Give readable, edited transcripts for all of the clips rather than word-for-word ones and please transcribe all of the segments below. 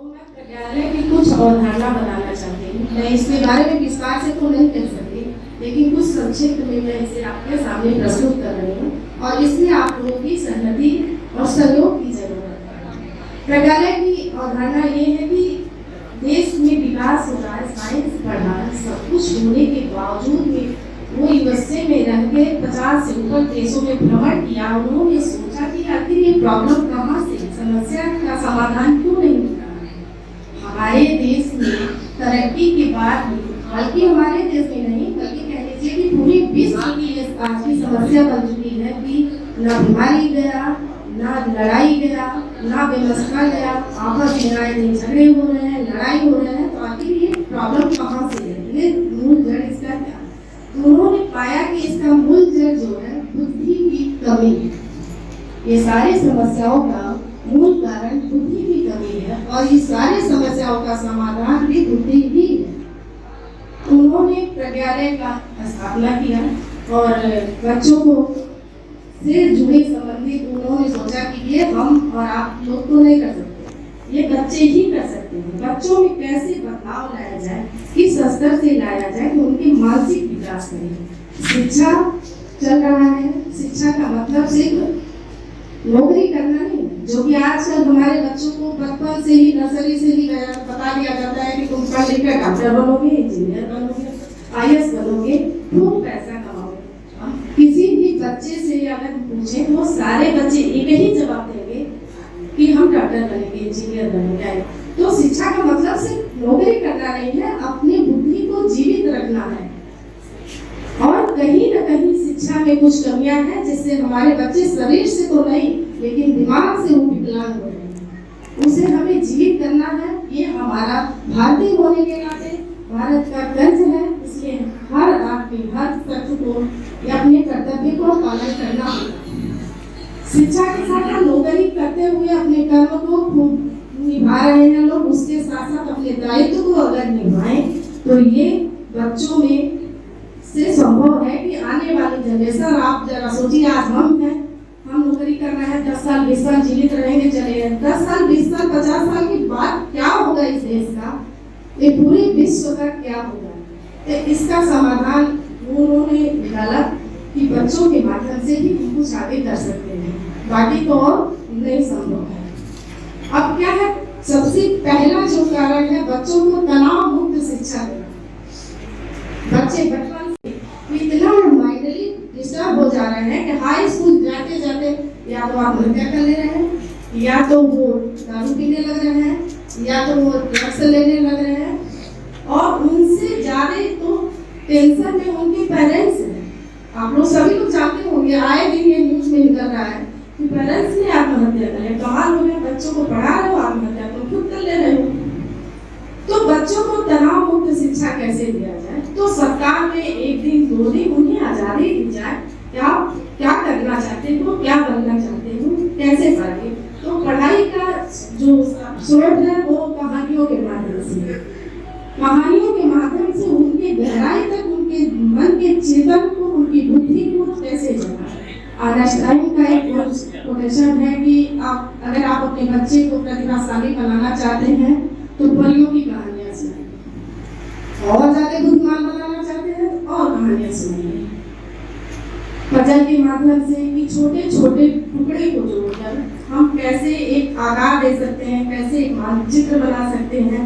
तो मैं प्रज्ञालय की कुछ अवधारणा बताना चाहती हूँ। मैं इसके बारे में विस्तार से तो नहीं कह सकती, लेकिन कुछ संक्षिप्त में मैं इसे आपके सामने प्रस्तुत कर रही हूँ और इसमें आप लोगों की सहमति और सहयोग की जरूरत है। प्रज्ञालय की अवधारणा ये है कि देश में विकास हो रहा है, साइंस बढ़ा है, सब कुछ होने के बावजूद में वो यूएसए में रह के 50 से ऊपर देशों में भ्रमण किया। उन्होंने सोचा कि आखिर ये प्रॉब्लम कहाँ से, समस्या का समाधान क्यों नहीं होता है। हमारे देश में तरक्की के बाद, बल्कि हमारे देश में नहीं, बल्कि कह लीजिए कि पूरी विश्व की आज की समस्या बन चुकी है कि न बीमारी गया, ना लड़ाई गया, ना व्यवस्था गया, आपस में आए दिन झगड़े हो रहे हैं, लड़ाई हो रहे हैं। तो आखिर ये प्रॉब्लम कहाँ से है, ये मूल जड़ इसका क्या। तो उन्होंने पाया कि इसका मूल जड़ जो है बुद्धि की कमी है। ये सारी समस्याओं का मूल कारण बुद्धि की कमी है और ये सारी समस्याओं का समाधान भी बुद्धि ही है। उन्होंने प्रज्ञालय का स्थापना किया और बच्चों को से जुड़े संबंधित उन्होंने सोचा कि ये हम और आप लोग तो नहीं कर सकते, ये बच्चे ही कर सकते हैं। बच्चों में कैसे बदलाव लाया जाए, किस स्तर से लाया जाए कि उनके मानसिक विकास करें। शिक्षा चल रहा है, शिक्षा का मतलब सिर्फ नौकरी करना नहीं, जो कि आजकल हमारे बच्चों को बचपन से ही, नर्सरी से ही बता दिया जाता है कि तुम पढ़ लिख कर डॉक्टर बनोगे, इंजीनियर बनोगे, IAS बनोगे, खूब पैसा कमाओगे। किसी भी बच्चे से अगर पूछे तो सारे बच्चे एक ही जवाब देंगे कि हम डॉक्टर बनेंगे, इंजीनियर बनेंगे। तो शिक्षा का मतलब सिर्फ नौकरी करना नहीं है, अपनी बुद्धि को जीवित रखना है। और कहीं न कहीं शिक्षा में कुछ कमियां हैं जिससे हमारे बच्चे शरीर से तो नहीं लेकिन दिमाग से वो विकलांग हो रहे हैं। उसे हमें जीवित करना है। ये हमारा भारतीय होने के नाते भारत का कर्ज है, इसलिए हर आदमी, हर शख्स को अपने कर्तव्य को पालन करना होगा। शिक्षा के साथ हम नौकरी करते हुए अपने कर्म को खूब निभा रहे हैं लोग, उसके साथ साथ अपने दायित्व को अगर निभाएं तो ये बच्चों में से संभव है कि आने वाली जनरेशन, आप जरा सोचिए, आज हम हैं, हम नौकरी कर रहे हैं, 10 साल 20 साल जीवित रहेंगे, चले 10 साल 20 साल 50 साल के बाद क्या होगा इस देश का, ये पूरे विश्व का क्या होगा। तो इसका समाधान उन्होंने निकाला कि बच्चों के माध्यम से ही हम कुछ आगे कर सकते हैं, बाकी तो और नहीं संभव है। अब क्या है, सबसे पहला जो कारण है बच्चों को तनाव मुक्त शिक्षा देना। बच्चे बचपन से इतना माइंडली डिस्टर्ब हो जा रहे हैं कि हाई स्कूल जाते जाते या तो आत्महत्या कर ले रहे हैं, या तो वो दारू पीने लग रहे हैं, या तो वो ड्रग्स लेने लग रहे हैं। और उनसे ज्यादा तो टेंशन में उनके पेरेंट्स हैं। आप लोग सभी लोग जानते होंगे, आए दिन ये न्यूज में निकल रहा है कि पेरेंट्स ने आत्महत्या कर लिया। कमाल हो गया, बच्चों को पढ़ा रहे हो, आत्महत्या तो खुद कर ले रहे हो। तो बच्चों को तनाव मुक्त शिक्षा कैसे दिया जाए, तो सरकार में 1 दिन 2 दिन उन्हें आजादी दी जाए, क्या करना चाहते हो, क्या बनना चाहते हो, कैसे पढ़े। तो पढ़ाई का जो स्रोत है वो कहानियों के माध्यम से, कहानियों के माध्यम से उनके गहराई तक, उनके मन के चेतन को, उनकी बुद्धि को कैसे जगाए। आइंस्टाइन का एक कोटेशन है कि अगर आप अपने बच्चे को प्रतिभाशाली बनाना चाहते हैं तो परियों की कहानियां सुनाइए, और ज्यादा बुद्धिमान बनाना चाहते हैं और कहानियां सुनाइए। पजल के माध्यम से कि छोटे छोटे टुकड़े को जोड़कर हम कैसे एक आकार दे सकते हैं, कैसे एक मानचित्र बना सकते हैं,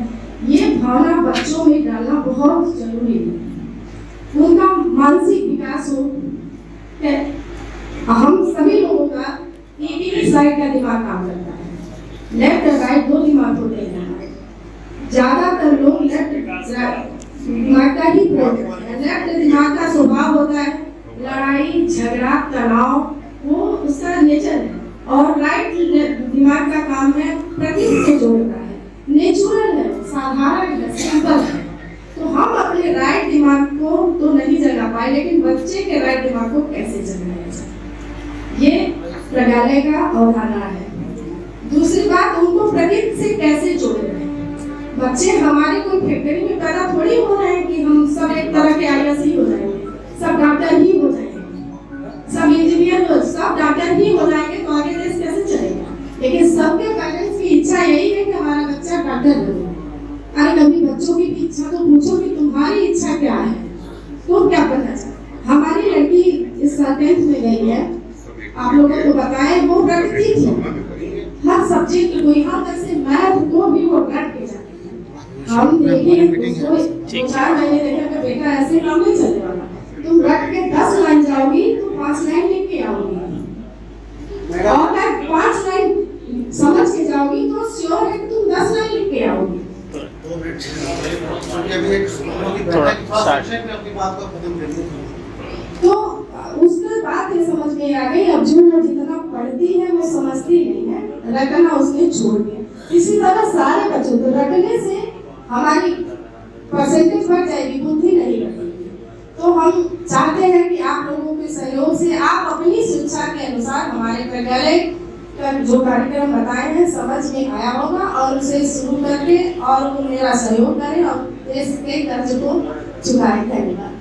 ये भावना बच्चों में डालना बहुत जरूरी है। उनका मानसिक विकास हो। हम सभी लोगों का एक ही साइड का दिमाग काम करता है, लेफ्ट और राइट 2 दिमाग होते हैं। ज्यादातर लोग लेफ्ट दिमाग का ही प्रयोग करते हैं। लेफ्ट दिमाग का स्वभाव होता है लड़ाई झगड़ा तनाव, वो उसका नेचर है। और राइट दिमाग का काम है प्रकृति से जोड़ना है, नेचुरल है, साधारण है, सिंपल है। तो हम अपने राइट दिमाग को तो नहीं जगा पाए, लेकिन बच्चे के राइट दिमाग को कैसे जगाया जाए, ये प्रज्ञालय का अवधारणा है। दूसरी बात, उनको प्रकृति से कैसे जोड़े रहे। बच्चे हमारे कोई फैक्ट्री में पैदा थोड़ी हो रहे हैं कि हम सब एक तरह के IAS ही हो जाएंगे, सब डॉक्टर ही हो जाएंगे, सब इंजीनियर हो, सब डॉक्टर ही हो जाएंगे, तो आगे देश कैसे चलेगा। लेकिन सबके पेरेंट्स की इच्छा यही है कि हमारा बच्चा डॉक्टर क्या है, तुम क्या बनना चाहते हो। हमारी लड़की इस 10th में गई है, आप लोगों को बताएं, वो रटती थी हर सब्जेक्ट को, यहाँ तक से मैथ को भी वो रट के जाती है। हम देखे उसको 2-4 महीने देखे कि बेटा ऐसे काम नहीं चलने वाला, तुम रट के 10 लाइन जाओगी तो 5 लाइन लिख के आओगी, और अगर 5 लाइन समझ के जाओगी तो श्योर है कि तुम 10 लाइन लिख के आओगी। तो उसके बाद ये समझ में आ गई, अब जो वो जितना पढ़ती है वो समझती नहीं है, रटना उसने छोड़ दिया। इसी तरह सारे बच्चों को रटने से हमारी परसेंटेज बढ़ जाएगी, बुद्धि नहीं बढ़ेगी। तो हम चाहते हैं कि आप लोगों के सहयोग से आप अपनी शिक्षा के अनुसार हमारे विद्यालय का जो कार्यक्रम बताए हैं समझ में आया होगा, और उसे शुरू करके और मेरा सहयोग करें और देश के कर्ज को चुकाएं। धन्यवाद।